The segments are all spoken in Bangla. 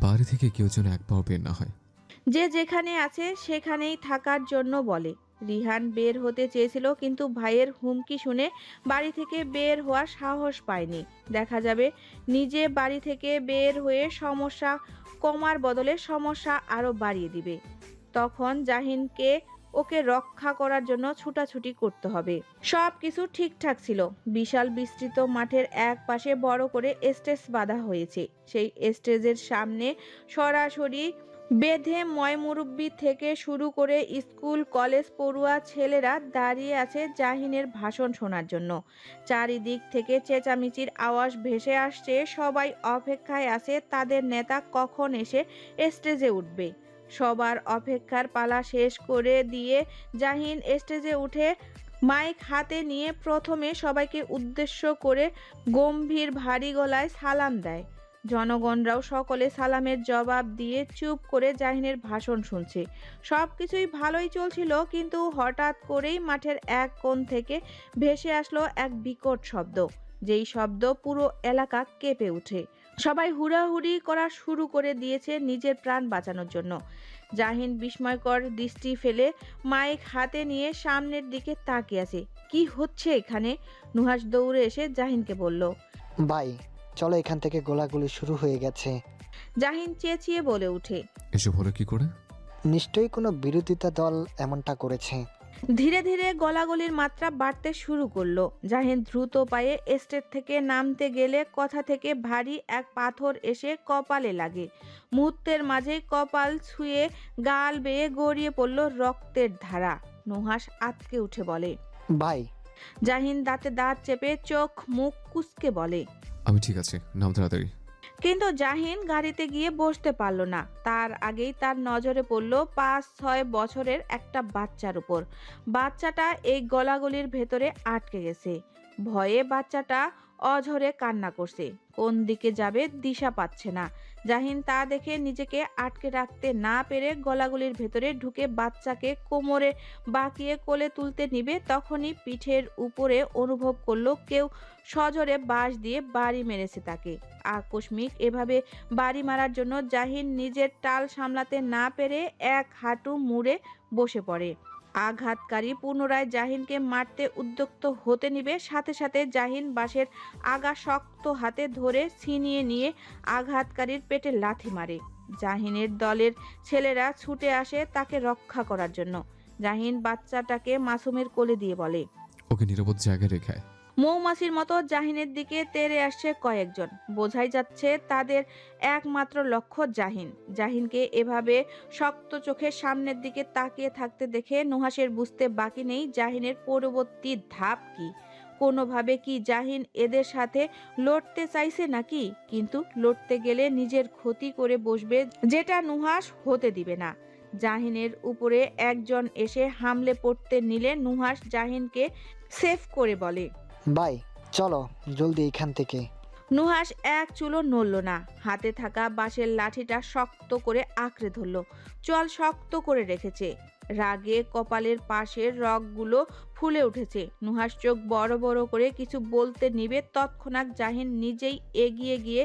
বাড়ি থেকে কেউ যেন এক পাও বের না হয়। যে যেখানে আছে সেখানেই থাকার জন্য বলে। রিহান বের হতে চেয়েছিল কিন্তু ভাইয়ের হুমকি শুনে বাড়ি থেকে বের হওয়ার সাহস পায়নি। দেখা যাবে নিজে বাড়ি থেকে বের হয়ে সমস্যা কমার বদলে সমস্যা আরো বাড়িয়ে দিবে। তখন জাহিনকে ওকে রক্ষা করার জন্য ছুটাছুটি করতে হবে। সব কিছু ঠিকঠাক ছিল। বিশাল বিস্তৃত মাঠের এক পাশে বড় করে স্টেজ বাঁধা হয়েছে। সেই স্টেজের সামনে সরাসরি বেঁধে ময়মুরব্বি থেকে শুরু করে স্কুল কলেজ পড়ুয়া ছেলেরা দাঁড়িয়ে আছে জাহিনের ভাষণ শোনার জন্য। চারিদিক থেকে চেঁচামেচির আওয়াজ ভেসে আসছে। সবাই অপেক্ষায় আছে তাদের নেতা কখন এসে স্টেজে উঠবে। সবার অপেক্ষার পালা শেষ করে দিয়ে জাহিন স্টেজে উঠে মাইক হাতে নিয়ে প্রথমে সবাইকে উদ্দেশ্য করে গম্ভীর ভারী গলায় সালাম দেয়। জনগণরাও সকলে সালামের জবাব দিয়ে চুপ করে জাহিনের ভাষণ শুনছে। সব কিছুই ভালোই চলছিল, কিন্তু হঠাৎ করেই মাঠের এক কোণ থেকে ভেসে আসলো এক বিকট শব্দ, যেই শব্দ পুরো এলাকা কেঁপে ওঠে। সবাই হুড়াহুড়ি করা শুরু করে দিয়েছে নিজের প্রাণ বাঁচানোর জন্য। জাহিন বিস্ময়কর দৃষ্টি ফেলে মাইক হাতে নিয়ে সামনের দিকে তাকিয়ে আছে। কি হচ্ছে এখানে? নুহাস দৌড়ে এসে জাহিনকে বলল। ভাই চলো, এখান থেকে গোলাগুলি শুরু হয়ে গেছে। জাহিন চেঁচিয়ে বলে ওঠে। এসব হলো কি করে? নিশ্চয়ই কোনো বিরোধিতা দল এমনটা করেছে। ধীরে ধীরে গলাগলির মাত্রা বাড়তে শুরু করলো। জাহিন দ্রুত পায়ে স্টেজ থেকে নামতে গেলে কথা থেকে ভারী এক পাথর এসে কপালে লাগে। মুহূর্তের মাঝে কপাল ছুঁয়ে গাল বেয়ে গড়িয়ে পড়ল রক্তের ধারা। নুহাস আঁতকে উঠে বলে। ভাই। জাহিন দাঁতে দাঁত চেপে চোখ মুখ কুঁচকে বলে। আমি ঠিক আছে, নাম তাড়াতাড়ি। কিন্তু জাহিন গাড়িতে গিয়ে বসতে পারল না। তার আগেই তার নজরে পড়ল ৫-৬ বছরের একটা বাচ্চার উপর। বাচ্চাটা এই গলাগলির ভেতরে আটকে গেছে। ভয়ে বাচ্চাটা অঝরে কান্না করছে। কোন দিকে যাবে দিশা পাচ্ছে না। জাহিন তা দেখে নিজেকে আটকে রাখতে না পেরে গলাগলির ভেতরে ঢুকে বাচ্চাকে কোমরে বাঁকিয়ে কোলে তুলতে নিবে, তখনই পিঠের উপরে অনুভব করলো কেউ সজোরে বাঁশ দিয়ে বাড়ি মেরেছে তাকে। আকস্মিক এভাবে বাড়ি মারার জন্য জাহিন নিজের টাল সামলাতে না পেরে এক হাঁটু মুড়ে বসে পড়ে। আঘাতকারী পুনরায় জাহিনকে মারতে উদ্যত হতে নিবে, সাথে সাথে জাহিন বাঁশের আগা শক্ত হাতে ধরে ছিনিয়ে নিয়ে আঘাতকারীর পেটে লাথি মারে। জাহিনের দলের ছেলেরা ছুটে আসে তাকে রক্ষা করার জন্য। জাহিন বাচ্চাটাকে মাসুমের কোলে দিয়ে বলে। ওকে নিরাপদ জায়গায় রেখে। মৌমাছির মতো জাহিনের দিকে তেড়ে আসছে কয়েকজন। বোঝাই যাচ্ছে তাদের একমাত্র লক্ষ্য জাহিন। জাহিনকে এভাবে শক্ত চোখে সামনের দিকে তাকিয়ে থাকতে দেখে নুহাসের বুঝতে বাকি নেই জাহিনের পরবর্তী ধাপ কি। কোনোভাবে কি জাহিন এদের সাথে লড়তে চাইছে নাকি? কিন্তু লড়তে গেলে নিজের ক্ষতি করে বসবে, যেটা নুহাস হতে দিবে না। জাহিনের উপরে একজন এসে হামলে পড়তে নিলে নুহাস জাহিনকে সেফ করে বলে। ভাই চলো জলদি এখান থেকে। নুহাস এক চুলো নড়ল না। হাতে থাকা বাঁশের লাঠিটা শক্ত করে আঁকড়ে ধরল। চল শক্ত করে রেখেছে। রাগে কপালের পাশের রগগুলো ফুলে উঠেছে। নুহাস চোখ বড় বড় করে কিছু বলতে নিবে, তৎক্ষণাৎ জাহিন নিজেই এগিয়ে গিয়ে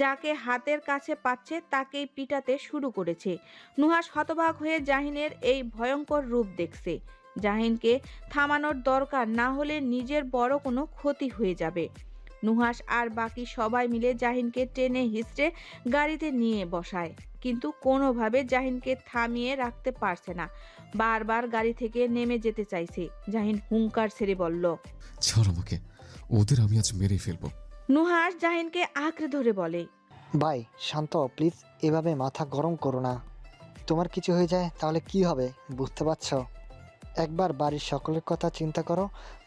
যাকে হাতের কাছে পাচ্ছে তাকেই পিটাতে শুরু করেছে। নুহাস হতবাক হয়ে জাহিনের এই ভয়ঙ্কর রূপ দেখছে। জাহিনকে থামানোর দরকার, না হলে নিজের বড় কোনো ক্ষতি হয়ে যাবে। নুহাস আর বাকি সবাই মিলে জাহিনকে টেনে হিঁচড়ে গাড়িতে নিয়ে বসায়, কিন্তু কোনোভাবে জাহিনকে থামিয়ে রাখতে পারছে না। বারবার গাড়ি থেকে নেমে যেতে চাইছে। জাহিন হুঙ্কার ছেড়ে বলল। ছাড় আমাকে, ওদের আমি আজ মেরেই ফেলবো। নুহাস জাহিনকে আঁকড়ে ধরে বলে। ভাই শান্ত, প্লিজ এভাবে মাথা গরম করো না। তোমার কিছু হয়ে যায় তাহলে কি হবে বুঝতে পারছো? একবার বাড়ির সকলের কথা চিন্তা করো,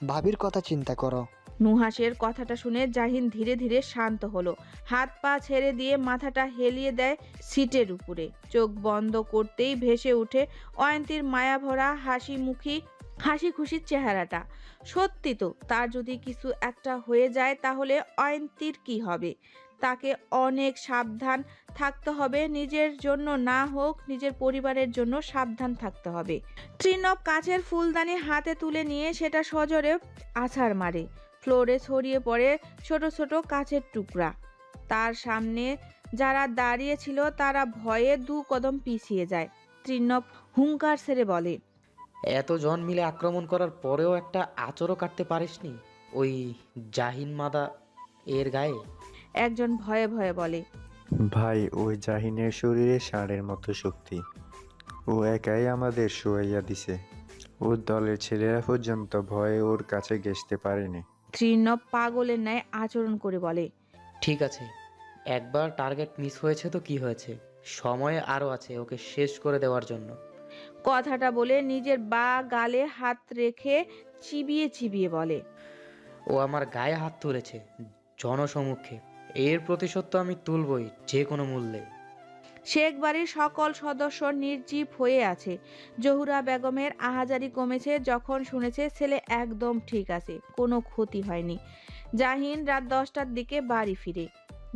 ভাবির কথা চিন্তা করো। নুহাসের কথাটা শুনে জাহিন ধীরে ধীরে শান্ত হলো। হাত পা ছেড়ে দিয়ে মাথাটা হেলিয়ে দেয় সিটের উপরে। চোখ বন্ধ করতেই ভেসে ওঠে অয়ন্তীর মায়াভরা হাসি খুশির চেহারাটা। সত্যি তো, তার যদি কিছু একটা হয়ে যায় তাহলে অয়ন্তীর কি হবে? তাকে অনেক সাবধান থাকতে হবে, নিজের জন্য না হোক নিজের পরিবারের জন্য সাবধান থাকতে হবে। ত্রিনব কাচের ফুলদানি হাতে তুলে নিয়ে সেটা সজোরে আছাড় মারে। ফ্লোরে ছড়িয়ে পড়ে ছোট ছোট কাচের টুকরা। তার সামনে যারা দাঁড়িয়ে ছিল তারা ভয়ে দু কদম পিছিয়ে যায়। ত্রিনব হুঙ্কার ছেড়ে বলে, এতজন মিলে আক্রমণ করার পরেও একটা আঁচড়ও কাটতে পারিসনি ওই জাহিন মাদা এর গায়ে? একজন ভয়ে ভয়ে বলে, ভাই, ওই জাহিনের শরীরে ষাঁড়ের মতো শক্তি। ও একাই আমাদের শুয়াইয়া দিছে। ওর দলের ছেলেরা পর্যন্ত ভয়ে ওর কাছে ঘেঁষতে পারেনি। ত্রিনব পাগলের ন্যায় আচরণ করে বলে, ঠিক আছে, একবার টার্গেট মিস হয়েছে তো কি হয়েছে, সময় আরও আছে ওকে শেষ করে দেওয়ার জন্য। কথাটা বলে নিজের গালে হাত রেখে চিবিয়ে চিবিয়ে বলে, ও আমার গায়ে হাত তুলেছে জনসমক্ষে, এর প্রতিশোধ তো আমি তুলবই যে কোনো মূল্যে। শেখ বাড়ির সকল সদস্য নির্জীব হয়ে আছে। জহুরা বেগমের আহাজারি কমেছে যখন শুনেছে ছেলে একদম ঠিক আছে, কোনো ক্ষতি হয়নি। জাহিন রাত 10টার দিকে বাড়ি ফিরে।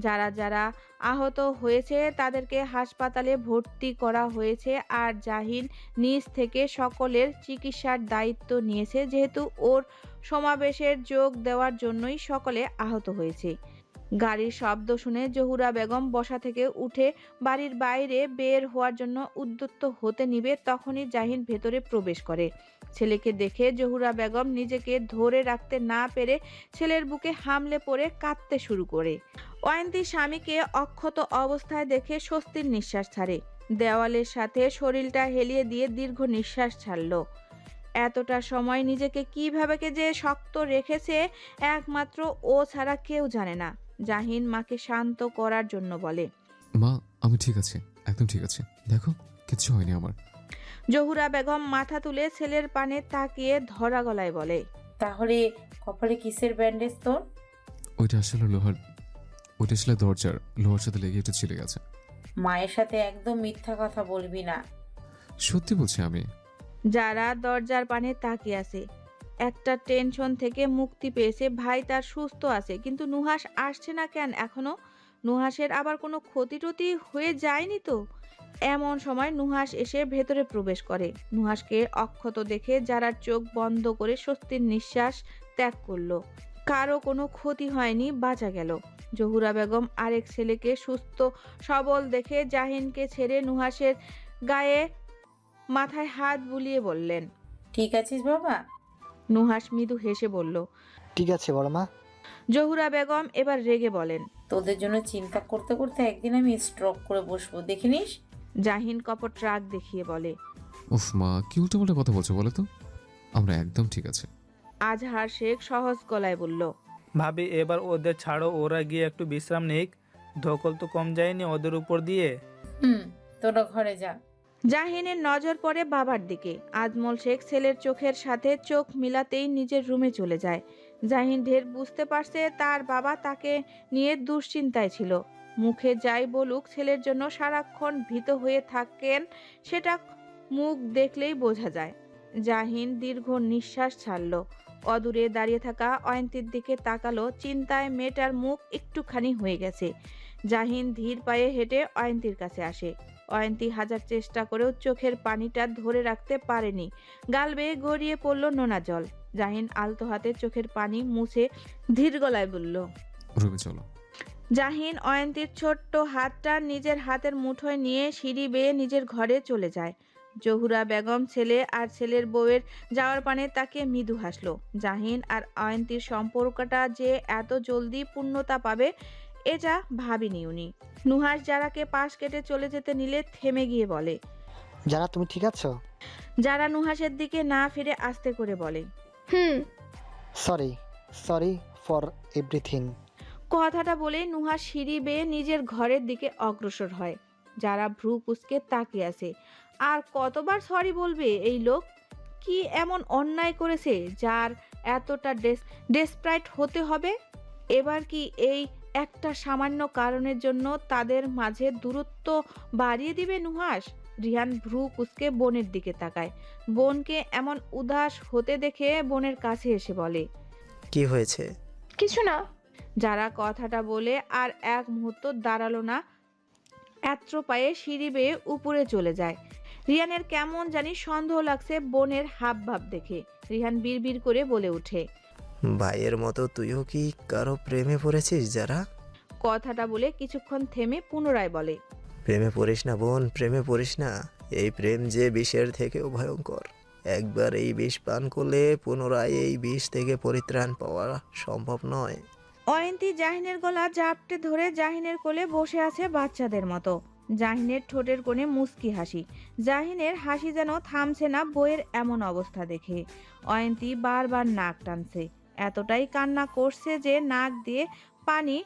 যারা যারা আহত হয়েছে তাদেরকে হাসপাতালে ভর্তি করা হয়েছে, আর জাহিন নিজ থেকে সকলের চিকিৎসার দায়িত্ব নিয়েছে, যেহেতু ওর সমাবেশের যোগ দেওয়ার জন্যই সকলে আহত হয়েছে। গাড়ির শব্দ শুনে জহুরা বেগম বসা থেকে উঠে বাড়ির বাইরে বের হওয়ার জন্য উদ্যত হতে নিবে, তখনই জাহিন ভেতরে প্রবেশ করে। ছেলেকে দেখে জহুরা বেগম নিজেকে ধরে রাখতে না পেরে ছেলের বুকে হামলে পড়ে কাঁদতে শুরু করে। অয়ন্তী স্বামীকে অক্ষত অবস্থায় দেখে স্বস্তির নিঃশ্বাস ছাড়ে। দেওয়ালের সাথে শরীরটা হেলিয়ে দিয়ে দীর্ঘ নিঃশ্বাস ছাড়ল। এতটা সময় নিজেকে কিভাবে যে শক্ত রেখেছে একমাত্র ও ছাড়া কেউ জানে না। জাহিন মাকে শান্ত করার জন্য বলে, মা, আমি ঠিক আছে, একদম ঠিক আছে, দেখো কিচ্ছু হয়নি আমার। জহুরা বেগম মাথা তুলে ছেলের পানে তাকিয়ে ধরা গলায় বলে, তাহলে কপালে কিসের ব্যান্ডেজ তোর? ওইটা আসলে দরজার লোহার সাথে লেগে একটু ছিঁড়ে গেছে। মায়ের সাথে একদম মিথ্যা কথা বলবি না। সত্যি বলছি আমি। যারা দরজার পানে তাকিয়ে আছে একটা টেনশন থেকে মুক্তি পেয়েছে। ভাই তার সুস্থ আছে, কিন্তু নুহাস আসছে না কেন এখনো? নুহাসের আবার কোনো ক্ষতি টতি হয়ে যায়নি তো? এমন সময় নুহাস এসে ভেতরে প্রবেশ করে। নুহাসকে অক্ষত দেখে যারা চোখ বন্ধ করে স্বস্তির নিঃশ্বাস ত্যাগ করলো। কারো কোনো ক্ষতি হয়নি, বাঁচা গেল। জহুরা বেগম আরেক ছেলেকে সুস্থ সবল দেখে জাহিনকে ছেড়ে নুহাসের গায়ে মাথায় হাত বুলিয়ে বললেন, ঠিক আছিস বাবা? নুহাস মৃদু হেসে বলল। ঠিক আছে বড় মা। জহুরা বেগম এবার রেগে বলেন, তোদের জন্য চিন্তা করতে করতে একদিন আমি স্ট্রোক করে বসবো, দেখে নিস। জাহিন কপট রাগ দেখিয়ে বলে, উফ মা, কি উল্টোপাল্টা কথা বলছো বলো তো? আমরা একদম ঠিক আছে। আজহার শেখ সহজ গলায় বলল, ভাবি এবার ওদের ছাড়ো, ওরা গিয়ে একটু বিশ্রাম নিক। ধকল তো কম যায়নি ওদের উপর দিয়ে। তোরা ঘরে যা। জাহিনের নজর পড়ে বাবার দিকে। আজমল শেখ ছেলের চোখের সাথে চোখ মিলাতেই নিজের রুমে চলে যায়। জাহিন ঢের বুঝতে পারছে তার বাবা তাকে নিয়ে দুশ্চিন্তায় ছিল। মুখে যাই বলুক, ছেলের জন্য সারাক্ষণ ভীত হয়ে থাকেন, সেটা মুখ দেখলেই বোঝা যায়। জাহিন দীর্ঘ নিঃশ্বাস ছাড়ল। অদূরে দাঁড়িয়ে থাকা অয়ন্তীর দিকে তাকালো। চিন্তায় মেয়েটার মুখ একটুখানি হয়ে গেছে। জাহিন ধীর পায়ে হেঁটে অয়ন্তীর কাছে আসে। অয়ন্তী হাজার চেষ্টা করেও চোখের পানিটা ধরে রাখতে পারেনি। গাল বেয়ে গড়িয়ে পড়ল নোনা জল। জাহিন আলতো হাতে চোখের পানি মুছে ধীর গলায় বলল, রুমে চলো। জাহিন অয়ন্তীর ছোট্ট হাতটা নিজের হাতের মুঠোয় নিয়ে সিঁড়ি বেয়ে নিজের ঘরে চলে যায়। জহুরা বেগম ছেলে আর ছেলের বউয়ের যাওয়ার পানে তাকে মৃদু হাসলো। জাহিন আর অয়ন্তীর সম্পর্কটা যে এত জলদি পূর্ণতা পাবে এটা ভাবিনি উনি। নুহাস যারাকে পাশ কেটে চলে যেতে নিলে থেমে গিয়ে বলে, যারা তুমি ঠিক আছো? যারা নুহাসের দিকে না ফিরে আস্তে করে বলে, সরি ফর এভরিথিং। কথাটা বলে নুহাস সিঁড়ি বেয়ে নিজের ঘরের দিকে অগ্রসর হয়। যারা ভ্রু কুঁচকে তাকিয়ে আছে। আর কতবার সরি বলবে এই লোক? কি এমন অন্যায় করেছে যার এতটা ডেসপারেট হতে হবে? এবার কি এই একটা সামান্য কারণের জন্য তাদের মাঝে দূরত্ব বাড়িয়ে দিবে নুহাস? রিহান ভ্রু কুঁচকে বোনের দিকে তাকায়। বোনকে এমন উদাস হতে দেখে বোনের কাছে এসে বলে, কি হয়েছে? কিছু না। যারা কথাটা বলে আর এক মুহূর্ত দাঁড়ালো না, এত্র পায়ে সিঁড়ি বেয়ে উপরে চলে যায়। রিহানের কেমন জানি সন্দেহ লাগছে বোনের হাব ভাব দেখে। রিহান বিড়বিড় করে বলে ওঠে, ভাইয়ের মতো তুইও কি কারো প্রেমে পড়েছিস যারা? কথাটা বলে কিছুক্ষণ থেমে পুনরায় বলে, প্রেমে পড়িস না বোন, প্রেমে পড়িস না। এই প্রেম যে বিষের থেকেও ভয়ঙ্কর। একবার এই বিষ পান করলে পুনরায় এই বিষ থেকে পরিত্রাণ পাওয়া সম্ভব নয়। অয়ন্তী জাহিনের গলা জাপটে ধরে জাহিনের কোলে বসে আছে বাচ্চাদের মতো। জাহিনের ঠোঁটের কোণে মুচকি হাসি। জাহিনের হাসি যেন থামছে না বইয়ের এমন অবস্থা দেখে। অয়ন্তী বারবার নাক টানছে, এতটাই কান্না করছে যে নাক দিয়ে পানি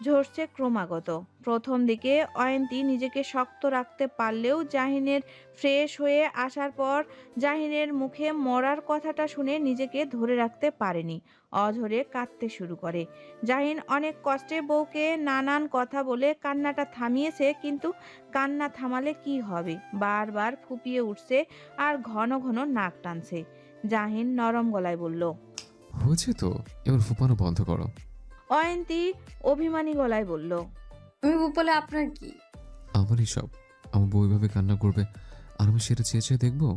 ঝরছে ক্রমাগত। প্রথম দিকে অয়ন্তী নিজেকে শক্ত রাখতে পারলেও জাহিনের ফ্রেশ হয়ে আসার পর জাহিনের মুখে মরার কথাটা শুনে নিজেকে ধরে রাখতে পারেনি। অঝরে কাঁদতে শুরু করে। জাহিন অনেক কষ্টে বউকে নানান কথা বলে কান্নাটা থামিয়েছে, কিন্তু কান্না থামালে কি হবে? বারবার ফুপিয়ে উঠছে আর ঘন ঘন নাক টানছে। জাহিন নরম গলায় বলল, হয়েছে তো, এবার ফুপানো বন্ধ করো। অয়ন্তী অভিমানী গলায় বলল, আমি বলে আপনার কি? আমারই সব। আমার বউ এভাবে কান্না করবে আর আমি সেটা চেয়ে চেয়ে দেখবো?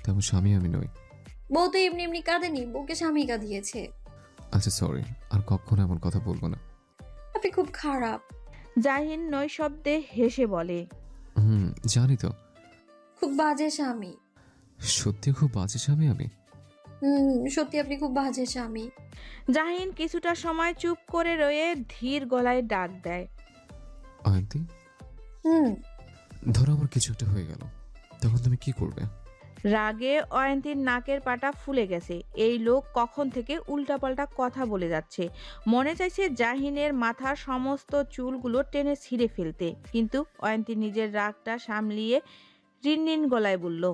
তেমন স্বামী আমি নই। বউ তো এমনি এমনি কাঁদেনি, বউকে স্বামী কাঁদিয়েছে। আচ্ছা সরি, আর কখনো এমন কথা বলবো না। আপনি খুব খারাপ। জাহিন নৈশব্দে হেসে বলে, জানি তো। খুব বাজে স্বামী। সত্যি খুব বাজে স্বামী আমি? সত্যি আপনি খুব বাজে স্বামী। জাহিন কিছুটা সময় চুপ করে রয়ে ধীর গলায় ডাক দেয়, অয়ন্তী, ধরো আমার কিছু একটা হয়ে গেল, তখন তুমি কি করবে? রাগে অয়ন্তীর নাকের পাটা ফুলে গেছে। এই লোক কখন থেকে উল্টাপাল্টা কথা বলে যাচ্ছে। মনে চাইছে জাহিনের মাথার সমস্ত চুলগুলো টেনে ছিঁড়ে ফেলতে, কিন্তু অয়ন্তী নিজের রাগটা সামলিয়ে রিনরিন গলায় বলল,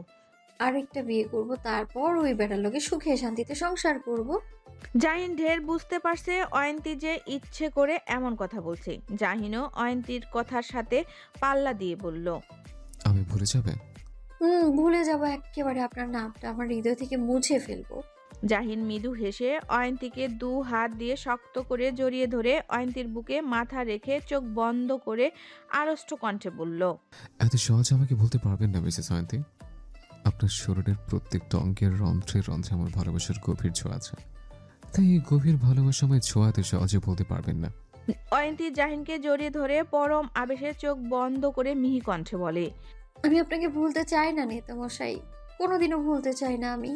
আরেকটা বিয়ে করব, তারপর ওই বেটার লোকে সুখে শান্তিতে সংসার করব। জাহিন ঢের বুঝতে পারছে অয়ন্তী যে ইচ্ছে করে এমন কথা বলছে। জাহিনও অয়ন্তীর কথার সাথে পাল্লা দিয়ে বলল, আমি ভুলে যাবে? ভুলে যাব একেবারে, আপনার নামটা আমার হৃদয় থেকে মুছে ফেলবো। জাহিন মৃদু হেসে অয়ন্তীকে দু হাত দিয়ে শক্ত করে জড়িয়ে ধরে অয়ন্তীর বুকে মাথা রেখে চোখ বন্ধ করে আড়ষ্ট কণ্ঠে বলল, এত সহজে আমাকে বলতে পারবেন না মিসেস অয়ন্তী। আপনার শরীরের প্রত্যেকটা অঙ্গের রন্ধ্রে রন্ধ্রে আমার ভালোবাসার গভীর ছোঁয়া আছে, তাই এই গভীর ভালোবাসা আমায় ছোঁয়াতে সহজে বলতে পারবেন না। অয়ন্তী জাহিনকে জড়িয়ে ধরে পরম আবেশে চোখ বন্ধ করে মিহি কণ্ঠে বলে, আমি আপনাকে ভুলতে চাই না নেতামশাই, কোনোদিনও ভুলতে চাই না। আমি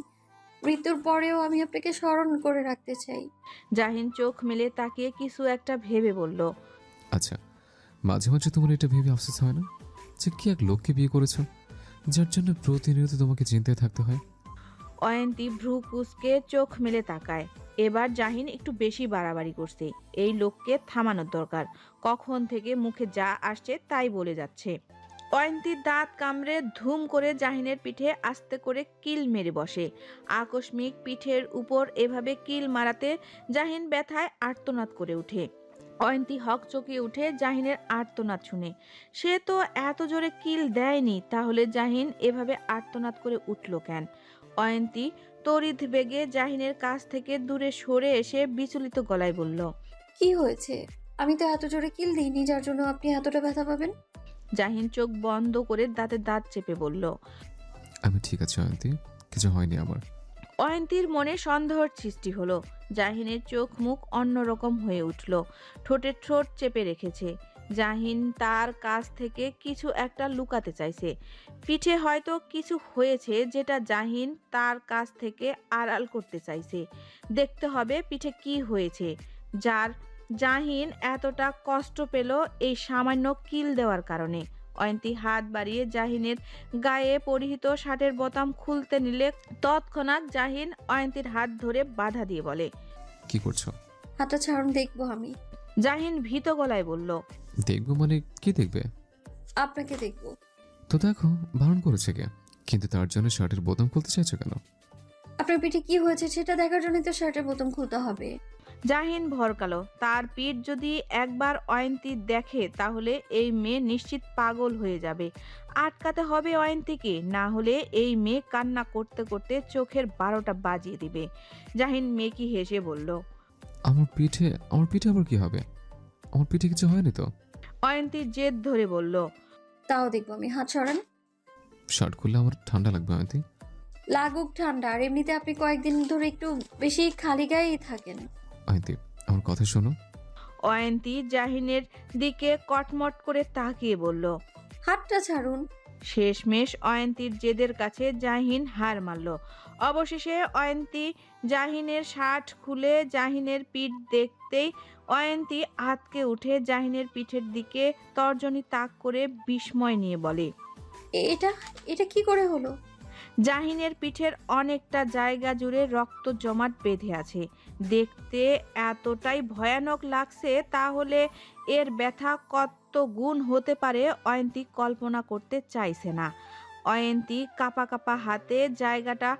মৃত্যুর পরেও আমি আপনাকে স্মরণ করে রাখতে চাই। জাহিন চোখ মেলে তাকিয়ে কিছু একটা ভেবে বলল, আচ্ছা, মাঝে মাঝে তোমার এটা ভেবে আফসোস হয় না যে কি এক লোককে বিয়ে করেছো যার জন্য প্রতিনিয়ত তোমাকে চিন্তায় থাকতে হয়? অয়ন্তী ভ্রু কুঁচকে চোখ মেলে তাকায়। এবার জাহিন একটু বেশি বাড়াবাড়ি করছে। এই লোককে থামানোর দরকার। কখন থেকে মুখে যা আসছে তাই বলে যাচ্ছে। অয়ন্তীর দাঁত কামড়ে ধুম করে জাহিনের পিঠে আস্তে করে কিল মেরে বসে। আকস্মিক পিঠের উপর এভাবে কিল মারাতে জাহিন ব্যথায় আর্তনাদ করে ওঠে। অয়ন্তী হকচকিয়ে উঠে জাহিনের আর্তনাদ শুনে। সে তো এত জোরে কিল দেয়নি, তাহলে জাহিন এভাবে আর্তনাদ করে উঠল কেন? অয়ন্তী তড়িৎ বেগে জাহিনের কাছ থেকে দূরে সরে এসে বিচলিত গলায় বলল, কি হয়েছে? আমি তো এত জোরে কিল দিইনি যার জন্য আপনি এতটা ব্যথা পাবেন। জাহিন চোখ বন্ধ করে দাঁতে দাঁত চেপে বলল, আমি ঠিক আছে অয়ন্তী, কিছু হয়নি আমার। অয়ন্তীর মনে সন্দেহের সৃষ্টি হলো। জাহিনের চোখ মুখ অন্যরকম হয়ে উঠল। ঠোঁটে ঠোঁট চেপে রেখেছে। জাহিন তার কাছ থেকে কিছু একটা লুকাতে চাইছে। পিঠে হয়তো কিছু হয়েছে যেটা জাহিন তার কাছ থেকে আড়াল করতে চাইছে। দেখতে হবে পিঠে কি হয়েছে যার জাহিন এতটা কষ্ট পেল এই সামান্য কিল দেওয়ার কারণে। অয়ন্তী হাত বাড়িয়ে জাহিনের গায়ে পরিহিত শার্টের বোতাম খুলতে নিলে তৎক্ষণাৎ জাহিন অয়ন্তীর হাত ধরে বাধা দিয়ে বলে, কি করছো? হাতটা ছাড়ুন, দেখবো আমি। জাহিন ভীত গলায় বলল, দেখবো মানে কি দেখবে? আপনাকে দেখবো। তো দেখো, বারণ করেছে কে? কিন্তু তার জন্য শার্টের বোতাম খুলতে চাইছো কেন? আপনার পিঠে কি হয়েছে সেটা দেখার জন্যই তো শার্টের বোতাম খুলতে হবে। জাহিন ভরকালো। তার পিঠ যদি একবার অয়ন্তী দেখে তাহলে এই মেয়ে নিশ্চিত পাগল হয়ে যাবে। আটকাতে হবে অয়ন্তীকে, না হলে এই মেয়ে কান্না করতে করতে চোখের 12টা বাজিয়ে দিবে। জাহিন মেকি হেসে বলল। আমার পিঠে আবার কি হবে? আমার পিঠে কিছু হয়নি তো। অয়ন্তী জেদ ধরে বলল। তাও দেখবো আমি, হাত সরান। শার্ট খুললে আমার ঠান্ডা লাগবে অয়ন্তী। লাগুক ঠান্ডা, আর এমনিতে আপনি কয়েকদিন ধরে একটু বেশি খালি গায়েই থাকেন। অয়ন্তী আমার কথা শোনো। অয়ন্তী জাহিনের দিকে কটমট করে তাকিয়ে বলল। হাতটা ছাড়ুন। শেষমেশ অয়ন্তীর জেদের কাছে জাহিন হার মানল। অবশেষে অয়ন্তী জাহিনের শার্ট খুলে জাহিনের পিঠ দেখতেই অয়ন্তী আঁতকে উঠে জাহিনের পিঠের দিকে তর্জনী তাক করে বিস্ময় নিয়ে বলে। এটা এটা কি করে হলো? জাহিনের পিঠের অনেকটা জায়গা জুড়ে রক্ত জমাট বেঁধে আছে। দেখতে এতটাই ভয়ানক লাগছে, তাহলে এর ব্যথা কত গুণ হতে পারে অয়ন্তী কল্পনা করতে চাইছে না। অয়ন্তী কাঁপা কাঁপা হাতে জায়গাটা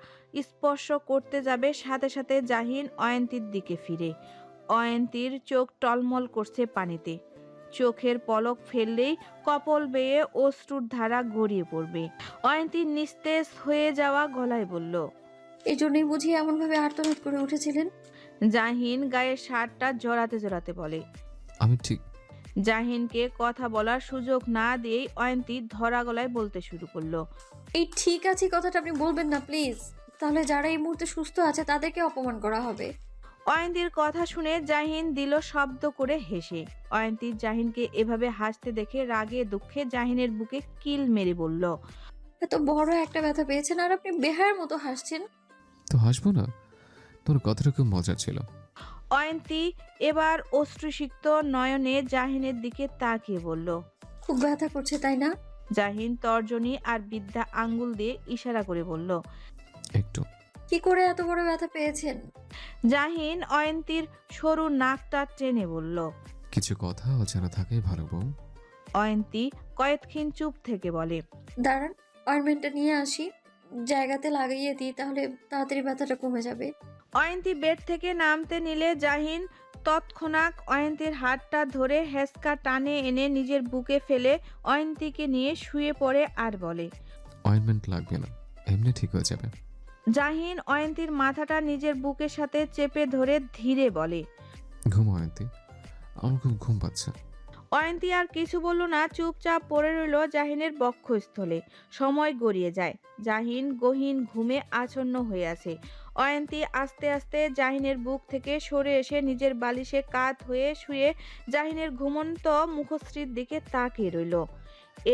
স্পর্শ করতে যাবে, সাথে সাথে জাহিন অয়ন্তীর দিকে ফিরে। অয়ন্তীর চোখ টলমল করছে পানিতে। চোখের পলক ফেললেই কপল বেয়ে অশ্রুর ধারা গড়িয়ে পড়বে। অয়ন্তী নিস্তেজ হয়ে যাওয়া গলায় বলল। এই জন্যই বুঝি এমন ভাবে আর্তনাদ করে উঠেছিলেন? জাহিন গায়ের শার্টটা জড়াতে জড়াতে বলে। আমি ঠিক। জাহিনকে কথা বলার সুযোগ না দিয়েই অয়ন্তী ধরা গলায় বলতে শুরু করলো। এই ঠিক আছে কথাটা আপনি বলবেন না প্লিজ, তাহলে যারা এই মুহূর্তে সুস্থ আছে তাদেরকে অপমান করা হবে। অয়ন্তীর কথা শুনে জাহিন দিল শব্দ করে হেসে। অয়ন্তী জাহিনকে এভাবে হাসতে দেখে রাগে দুঃখে জাহিনের বুকে কিল মেরে বলল। এত বড় একটা ব্যথা পেয়েছেন আর আপনি বেহায়ের মতো হাসছেন। তো হাসবো না? তোর কথাটা খুব মজার ছিল। অয়ন্তী এবার অশ্রুসিক্ত নয়নে জাহিনের দিকে তাকিয়ে বলল। খুব ব্যথা করছে তাই না? জাহিন তর্জনী আর বিদ্যা আঙ্গুল দিয়ে ইশারা করে বলল। একটু। কি করে এত বড় ব্যথা পেয়েছেন? জাহিন অয়ন্তীর সরু নাকটা টেনে বলল। কিছু কথা অজানা থাকাই ভালো বউ। অয়ন্তী কয়েকক্ষণ চুপ থেকে বলে। দাঁড়ান, অয়েন্টমেন্টটা নিয়ে আসি, জায়গাতে লাগিয়ে দিই, তাহলে তাড়াতাড়ি ব্যথাটা কমে যাবে। অয়ন্তী বেড থেকে নামতে নিলে জাহিন তৎক্ষণাৎ অয়ন্তীর হাতটা ধরে হেসকা টানে এনে নিজের বুকে ফেলে অয়ন্তীকে নিয়ে শুয়ে পড়ে আর বলে। অয়েন্টমেন্ট লাগবে না, এমনি ঠিক হয়ে যাবে। জাহিন অয়ন্তীর মাথাটা নিজের বুকের সাথে চেপে ধরে ধীরে বলে। ঘুম অয়ন্তী, আমার খুব ঘুম পাচ্ছে। অয়ন্তী আর কিছু বলল না, চুপচাপ পড়ে রইল জাহিনের বক্ষস্থলে। সময় গড়িয়ে যায়। জাহিন গহীন ঘুমে আচ্ছন্ন হয়ে আছে। অয়ন্তী আস্তে আস্তে জাহিনের বুক থেকে সরে এসে নিজের বালিশে কাত হয়ে শুয়ে জাহিনের ঘুমন্ত মুখশ্রীর দিকে তাকিয়ে রইল।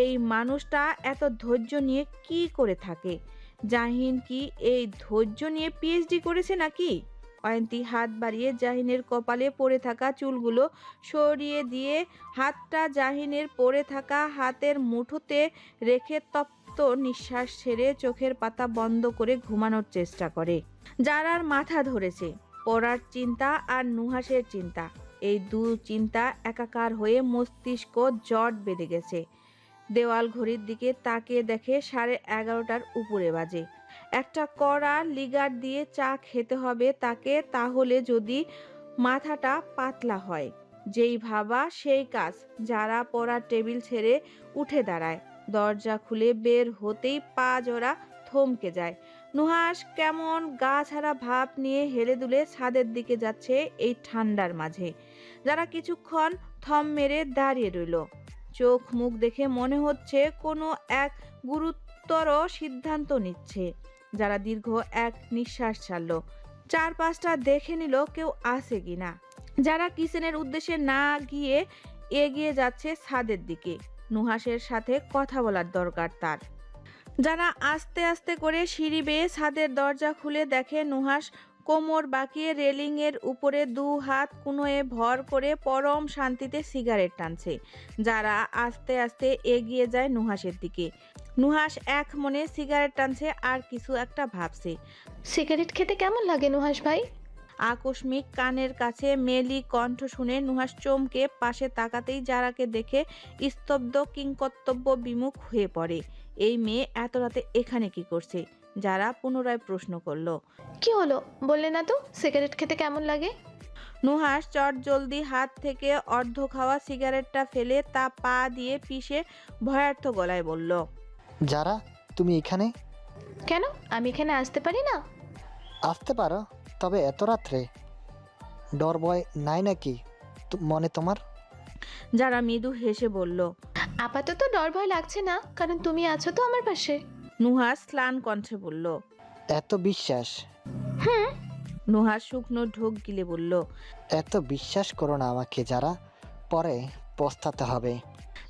এই মানুষটা এত ধৈর্য নিয়ে কি করে থাকে? জাহিন কি এই ধৈর্য নিয়ে পিএইচডি করেছে নাকি? অয়ন্তী হাত বাড়িয়ে জাহিনের কপালে পড়ে থাকা চুলগুলো সরিয়ে দিয়ে হাতটা জাহিনের পড়ে থাকা হাতের মুঠোতে রেখে তপ্ত নিঃশ্বাস ছেড়ে চোখের পাতা বন্ধ করে ঘুমানোর চেষ্টা করে। যারার মাথা ধরেছে পড়ার চিন্তা আর নুহাসের চিন্তা, এই দু চিন্তা একাকার হয়ে মস্তিষ্ক জট বেঁধে গেছে। দেওয়াল ঘড়ির দিকে তাকিয়ে দেখে 11:30টার উপরে বাজে। একটা কড়া লিগার দিয়ে চা খেতে হবে তাকে, তাহলে যদি মাথাটা পাতলা হয়। যেই ভাবা সেই কাজ। যারা পড়ার টেবিল ছেড়ে উঠে দাঁড়ায়। দরজা খুলে বের হতেই পা জোড়া থমকে যায়। নুহাস কেমন গা ছাড়া ভাব নিয়ে হেলে দুলে ছাদের দিকে যাচ্ছে এই ঠান্ডার মাঝে। যারা কিছুক্ষণ থম মেরে দাঁড়িয়ে রইল। চোখ মুখ দেখে মনে হচ্ছে কোনো এক গুরুতর সিদ্ধান্ত নিচ্ছে। যারা দীর্ঘ এক নিঃশ্বাস ছাড়লো, চারপাশটা দেখে নিল কেউ আছে কিনা। যারা কিচেনের উদ্দেশ্যে না গিয়ে এগিয়ে যাচ্ছে ছাদের দিকে, নুহাসের সাথে কথা বলার দরকার তার। যারা আস্তে আস্তে করে সিঁড়ি বেয়ে ছাদের দরজা খুলে দেখে নুহাস কোমর বাঁকিয়ে রেলিং এর উপরে দু হাত কুনোয় ভর করে পরম শান্তিতে সিগারেট টানছে। যারা আস্তে আস্তে এগিয়ে যায় নুহাসের দিকে। নুহাস এক মনে সিগারেট টানছে আর কিছু একটা ভাবছে। সিগারেট খেতে কেমন লাগে নুহাস ভাই? আকস্মিক কানের কাছে মেলি কণ্ঠ শুনে নুহাস চমকে পাশে তাকাতেই যারাকে দেখে স্তব্ধ কিংকর্তব্য বিমুখ হয়ে পড়ে। এই মেয়ে এত রাতে এখানে কি করছে? যারা পুনরায় প্রশ্ন করলো। কি হলো বললে না তো সিগারেট খেতে কেমন লাগে? নুহাস চট জলদি হাত থেকে অর্ধ খাওয়া সিগারেটটা ফেলে তা পা দিয়ে পিষে ভয়ার্থ গলায় বলল। যারা, তুমি এখানে? কেন আমি এখানে আসতে পারি না? আসতে পারো, তবে এত রাত্রে ডর ভয় নাই নাকি মনে তোমার? যারা মৃদু হেসে বলল। আপাতত ডর ভয় লাগছে না, কারণ তুমি আছো তো আমার পাশে। নুহাস স্লান কণ্ঠে বলল। এত বিশ্বাস? হুম। নুহাস শুকনো ঢোক গিলে বলল। এত বিশ্বাস করো না আমাকে যারা, পরে পস্তাতে হবে।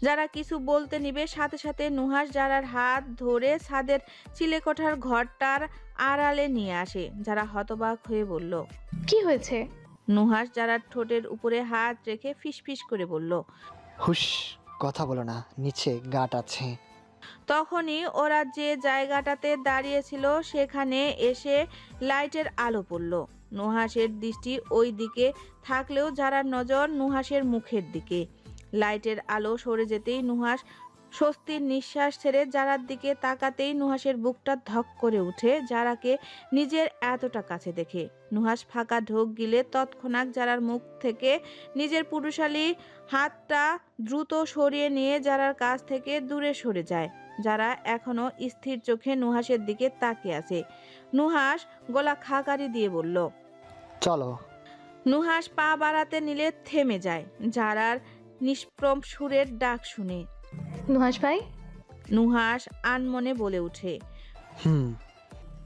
যারা কিছু বলতে নিবে সাথে সাথে নুহাস যারার হাত ধরে ছাদের চিলেকোঠার ঘরটার আড়ালে নিয়ে আসে। যারা হতবাক হয়ে বলল। কি হয়েছে? নুহাস যারার ঠোঁটের উপরে হাত রেখে ফিসফিস করে বলল। হুশ, কথা বলো না, নিচে গাট আছে। তখনই ওরা যে জায়গাটাতে দাঁড়িয়েছিল সেখানে এসে লাইটের আলো পড়ল। নুহাসের দৃষ্টি ওই দিকে থাকলেও যারার নজর নুহাসের মুখের দিকে। লাইটের আলো সরে যেতেই নুহাস স্বস্তির নিঃশ্বাস ছেড়ে যারার দিকে তাকাতেই নুহাসের বুকটা ধক করে উঠে যারাকে নিজের এতটা কাছে দেখে। নুহাস ফাঁকা ঢোক গিলে তৎক্ষণাৎ যারার মুখ থেকে নিজের পুরুষালী হাতটা দ্রুত সরিয়ে নিয়ে যারার কাছ থেকে দূরে সরে যায়। যারা এখনো স্থির চোখে নুহাসের দিকে তাকিয়ে আছে। নুহাস গলা খাকারি দিয়ে বলল। চলো। নুহাস পা বাড়াতে নিলে থেমে যায় যারার নিষ্প্রম সুরের ডাক শুনে। নুহাস ভাই। নুহাস আনমনে বলে ওঠে। হুম।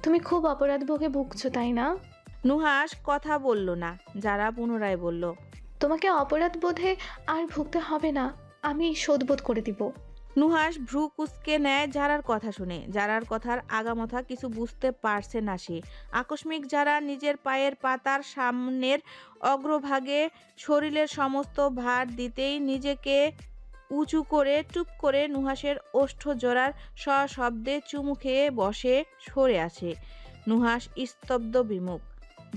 তুমি খুব অপরাধ ভোগে ভুগছো তাই না? নুহাস কথা বলল না। যারা পুনরায় বলল। তোমাকে অপরাধ বোধে আর ভুগতে হবে না, আমি শোধবোধ করে দিব। নুহাস ভ্রু কুঁচকে নেয় যারার কথা শুনে। যারার কথার আগামাথা কিছু বুঝতে পারছে না সে। আকস্মিক যারা নিজের পায়ের পাতার সামনের অগ্রভাগে শরীরের সমস্ত ভার দিতেই নিজেকে উঁচু করে টুপ করে নুহাসের ওষ্ঠ জোড়ার সশব্দে চুমু খেয়ে বসে সরে আসে। নুহাস স্তব্ধ বিমুখ,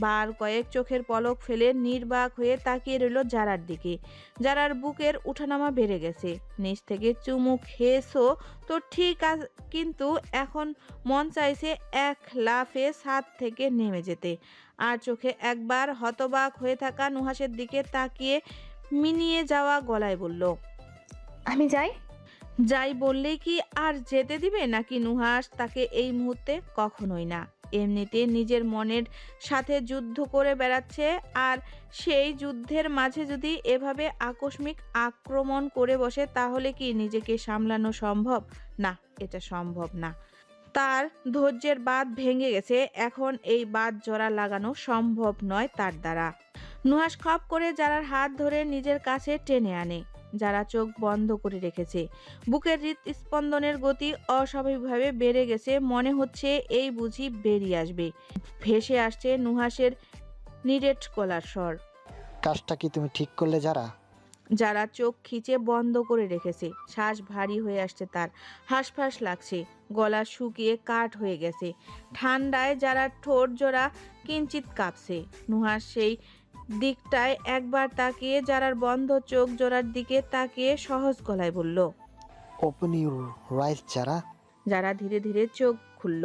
বার কয়েক চোখের পলক ফেলে নির্বাক হয়ে তাকিয়ে রইল যারার দিকে। যারার বুকের উঠানামা বেড়ে গেছে। নিচ থেকে চুমু খেয়েছো তো ঠিক আছে, কিন্তু এখন মন চাইছে এক লাফে ছাদ থেকে নেমে যেতে। আর চোখে একবার হতবাক হয়ে থাকা নুহাসের দিকে তাকিয়ে মিনিয়ে যাওয়া গলায় বলল। আমি যাই। যাই বললেই কি আর যেতে দিবে নাকি নুহাস তাকে এই মুহূর্তে? কখনোই না। এমনিতে নিজের মনের সাথে যুদ্ধ করে বেড়াচ্ছে, আর সেই যুদ্ধের মাঝে যদি এভাবে আকস্মিক আক্রমণ করে বসে তাহলে কি নিজেকে সামলানো সম্ভব? না, এটা সম্ভব না। তার ধৈর্যের বাঁধ ভেঙে গেছে। এখন এই বাঁধ জোড়া লাগানো সম্ভব নয় তার দ্বারা। নুহাস খপ করে যারার হাত ধরে নিজের কাছে টেনে আনে। যারা চোখ বন্ধ করে রেখেছে। বুকের হৃৎস্পন্দনের গতি অস্বাভাবিকভাবে বেড়ে গেছে। মনে হচ্ছে এই বুঝি বেরিয়ে আসবে। ভেসে আসছে নুহাসের নিরেট গলার স্বর। কাজটা কি তুমি ঠিক করলে যারা? যারা চোখ খিচে বন্ধ করে রেখেছে। শ্বাস ভারী হয়ে আসছে তার। হাঁসফাঁস লাগছে। গলা শুকিয়ে কাঠ হয়ে গেছে। ঠান্ডায় যারা ঠোঁট জোড়া কিঞ্চিত কাঁপছে। নুহাস সেই দিকটায় একবার তাকিয়ে যারার বন্ধ চোখ জোড়ার দিকে তাকিয়ে সহজ গলায় বলল। ওপেন ইউর রাইস যারা। যারা ধীরে ধীরে চোখ খুলল।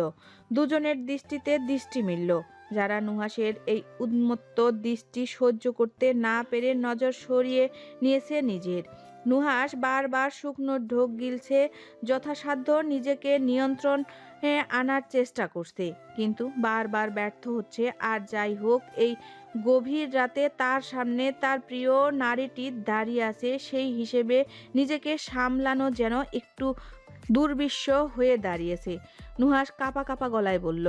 দুজনের দৃষ্টিতে দৃষ্টি মিলল। যারা নুহাসের এই উন্মত্ত দৃষ্টি সহ্য করতে না পেরে নজর সরিয়ে নিয়েছে নিজের। নুহাস বারবার শুকনো ঢোক গিলছে, যথাসাধ্য নিজেকে নিয়ন্ত্রণে আনার চেষ্টা করছে, কিন্তু বারবার ব্যর্থ হচ্ছে। আর যাই হোক, এই গভীর রাতে তার সামনে তার প্রিয় নারীটি দাঁড়িয়ে আছে, সেই হিসেবে নিজেকে সামলানো যেন একটু দুর্বিষহ হয়ে দাঁড়িয়েছে। নুহাস কাঁপা কাঁপা গলায় বলল।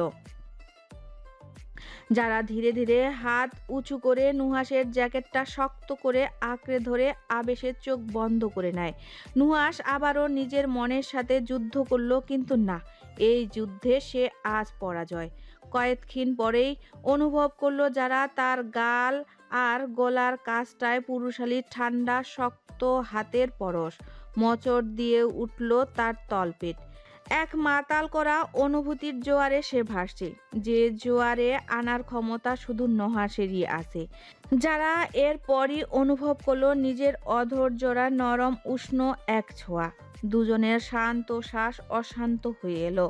যারা ধীরে ধীরে হাত উঁচু করে নুহাসের জ্যাকেটটা শক্ত করে আঁকড়ে ধরে আবেশে চোখ বন্ধ করে নেয়। নুহাস আবারও নিজের মনের সাথে যুদ্ধ করল, কিন্তু না, এই যুদ্ধে সে আজ পরাজয়। কয়েকক্ষণ পরেই অনুভব করলো যারা তার গাল আর গলার কাছটায় পুরুষালী ঠান্ডা শক্ত হাতের পরশ। মোচড় দিয়ে উঠল তার তলপেট। এক মাতাল করা অনুভূতির জোয়ারে সে ভাসছে, যে জোয়ারে আনার ক্ষমতা শুধু নুহাসেরই আছে। যারা এরপরই অনুভব করলো নিজের অধৈর্যরা নরম উষ্ণ এক ছোঁয়া। দুজনের শান্ত শ্বাস অশান্ত হয়ে এলো।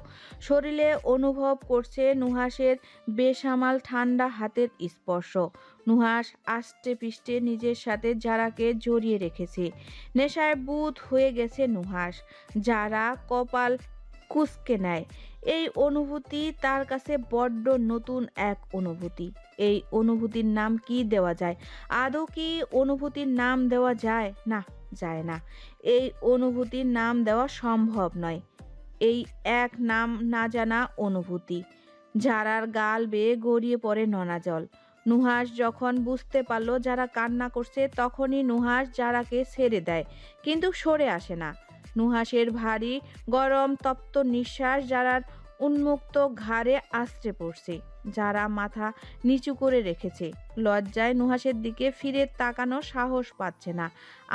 শরীরে অনুভব করছে নুহাসের বেসামাল ঠান্ডা হাতের স্পর্শ। নুহাস আষ্টে পিষ্টে নিজের সাথে যারাকে জড়িয়ে রেখেছে। নেশায় বুঁদ হয়ে গেছে নুহাস। যারা কপাল কুঁচকে নেয়। এই অনুভূতি তার কাছে বড্ড নতুন এক অনুভূতি। এই অনুভূতির নাম কি দেওয়া যায়? আদৌ কি অনুভূতির নাম দেওয়া যায়? না, যায় না। এই অনুভূতির নাম দেওয়া সম্ভব নয়। এই এক নাম না জানা অনুভূতি। যারার গাল বেয়ে গড়িয়ে পড়ে নোনা জল। নুহাস যখন বুঝতে পারল যারা কান্না করছে, তখনই নুহাস যারাকে ছেড়ে দেয়, কিন্তু সরে আসে না। নুহাসের ভারী গরম তপ্ত নিঃশ্বাস যারার উন্মুক্ত ঘাড়ে আছড়ে পড়ছে। যারা মাথা নিচু করে রেখেছে। লজ্জায় নুহাসের দিকে ফিরে তাকানো সাহস পাচ্ছে না।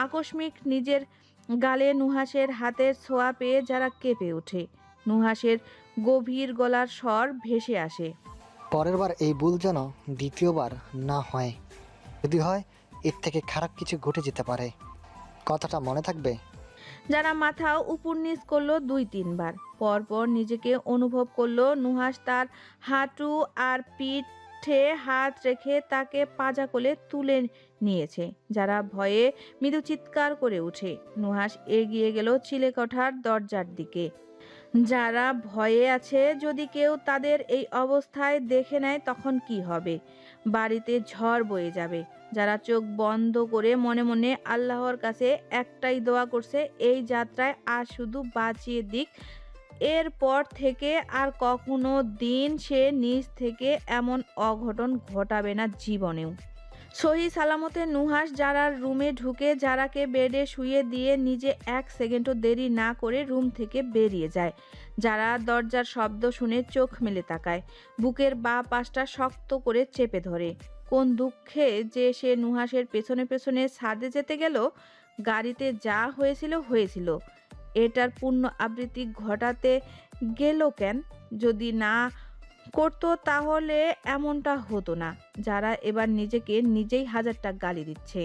আকস্মিক নিজের গালে নুহাসের হাতের ছোঁয়া পেয়ে যারা কেঁপে ওঠে। নুহাসের গভীর গলার স্বর ভেসে আসে। পরের বার এই ভুল যেন দ্বিতীয়বার না হয়। যদি হয়, এর থেকে খারাপ কিছু ঘটে যেতে পারে। কথাটা মনে থাকবে? যারা মাথা উপর নিচ করলো 2-3 বার। পরপর নিজেকে অনুভব করলো নুহাস তার হাঁটু আর পিঠে হাত রেখে তাকে পাজা কোলে তুলে নিয়েছে। যারা ভয়ে মৃদু চিৎকার করে উঠে। নুহাস এগিয়ে গেল চিলেকোঠার দরজার দিকে। যারা ভয়ে আছে, যদি কেউ তাদের এই অবস্থায় দেখে নেয় তখন কি হবে? বাড়িতে ঝড় বয়ে যাবে। যারা চোখ বন্ধ করে মনে মনে আল্লাহর কাছে একটাই দোয়া করছে, এই যাত্রায় আর শুধু বাঁচিয়ে দিক। এরপর থেকে আর কখনো দিন সে নিজ থেকে এমন অঘটন ঘটাবে না জীবনেও। সহি সালামতে নুহাস যারার রুমে ঢুকে যারাকে বেডে শুয়ে দিয়ে নিজে 1 সেকেন্ডও দেরি না করে রুম থেকে বেরিয়ে যায়। যারা দরজার শব্দ শুনে চোখ মেলে তাকায়। বুকের বাঁ পাশটা শক্ত করে চেপে ধরে। কোন দুঃখে যে সে নুহাসের পেছনে পেছনে ছাদে যেতে গেল। গাড়িতে যা হয়েছিল হয়েছিল। এটার পূর্ণ আবৃত্তি ঘটাতে গেল কেন? যদি না করতো তাহলে এমনটা হতো না। যারা এবার নিজেকে নিজেই 1000টা গালি দিচ্ছে।